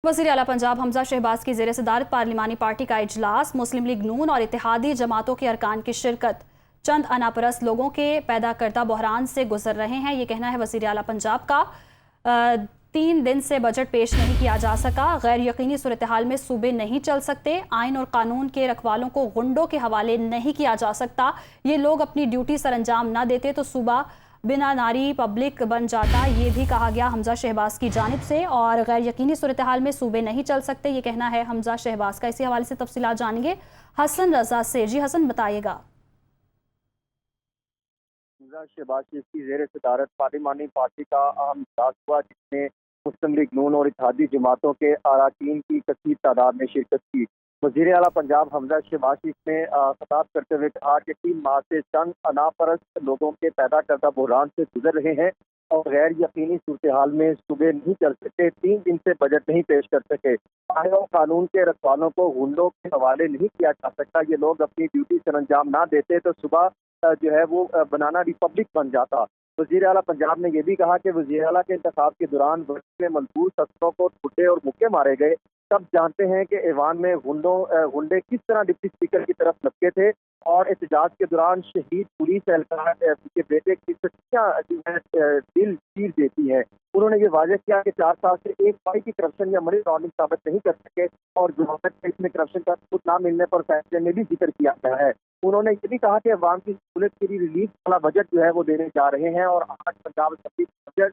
वज़ीर आला पंजाब हमजा शहबाज की ज़ेर सदारत पार्लिमानी पार्टी का इजलास, मुस्लिम लीग नून और इत्तेहादी जमातों के अरकान की शिरकत। चंद अनापरस्त लोगों के पैदा करदा बहरान से गुजर रहे हैं, ये कहना है वज़ीर आला पंजाब का। 3 दिन से बजट पेश नहीं किया जा सका, गैर यकीनी सूरत हाल में सूबे नहीं चल सकते, आइन और कानून के रखवालों को गुंडों के हवाले नहीं किया जा सकता, ये लोग अपनी ड्यूटी सर अंजाम न देते तो सूबा बिना नारी पब्लिक बन जाता, ये भी कहा गया हमजा शहबाज की जानिब से। और गैर यकीनी सूरत हाल में सूबे नहीं चल सकते, ये कहना है हमजा शहबाज का। इसी हवाले से तफसीलात जानेंगे हसन रजा से। जी हसन, बताइएगा। हमजा शहबाज की ज़ेर सदारत पार्लिमानी पार्टी का अहम इजलास हुआ, जिसमें मुस्लिम लीग नून और इत्तेहादी जमातों के अरकान की कसीर तादाद में शिरकत की। वज़ीर आला पंजाब हमजा शहबाज ने खिताब करते हुए कहा कि 3 माह से चंद अनापरस्त लोगों के पैदा करदा बहरान से गुजर रहे हैं और गैर यकीनी सूरत हाल में सूबे नहीं चल सकते, 3 दिन से बजट नहीं पेश कर सके, आइन और कानून के रखवालों को गुंडों के हवाले नहीं किया जा सकता, ये लोग अपनी ड्यूटी सर अंजाम ना देते तो सुबह जो है वो बनाना रिपब्लिक बन जाता। वज़ीर आला पंजाब ने यह भी कहा कि वज़ीर आला के इंतखाब के दौरान वक्त में मलबूस अफसरों को ठुड्डे और मुक्के मारे गए। सब जानते हैं कि ऐवान में गुंडे किस तरह डिप्टी स्पीकर की तरफ लपके थे और एहतजाज के दौरान शहीद पुलिस एहलकार के बेटे की सच्चियां जो है दिल चीर देती हैं। उन्होंने ये वाज़ेह किया कि 4 साल से एक पाई की करप्शन या मनी लॉन्ड्रिंग साबित नहीं कर सके और जमानत के इसमें करप्शन का सबूत न मिलने पर फैसले में भी जिक्र किया गया है। उन्होंने ये भी कहा कि अवाम की सहूलत के लिए रिलीफ वाला बजट जो है वो देने जा रहे हैं और आज पंजाब असेंबली बजट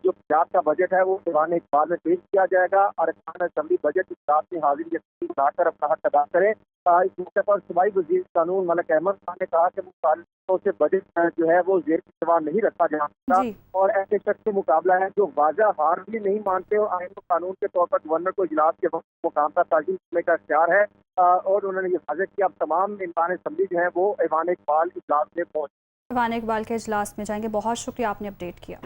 जो पंजाब का बजट है वो दीवान इकबाल में पेश किया जाएगा। अरकान असेंबली बजट इजलास में हाजिर यकीनी बनाकर अपना हक अदा करें। इस मौके पर सूबाई वज़ीर कानून मलिक अहमद खान ने कहा कि मुखालिफों से बजट जो है वो ज़ेर इत्तेवा नहीं रखा जा सकता और ऐसे शख्स से मुकाबला है जो वाज़ह हार भी नहीं मानते और आइन और कानून के तौर पर गवर्नर को इजलास के वक्त मुकाम का ताज़ीम करने का इख्तियार है। और उन्होंने ये वाज़ह किया अब तमाम इम्कान असेंबली जो है वो ऐवान इकबाल इजलास में पहुंच ऐवान इकबाल के इजलास में जाएंगे। बहुत शुक्रिया, आपने अपडेट किया।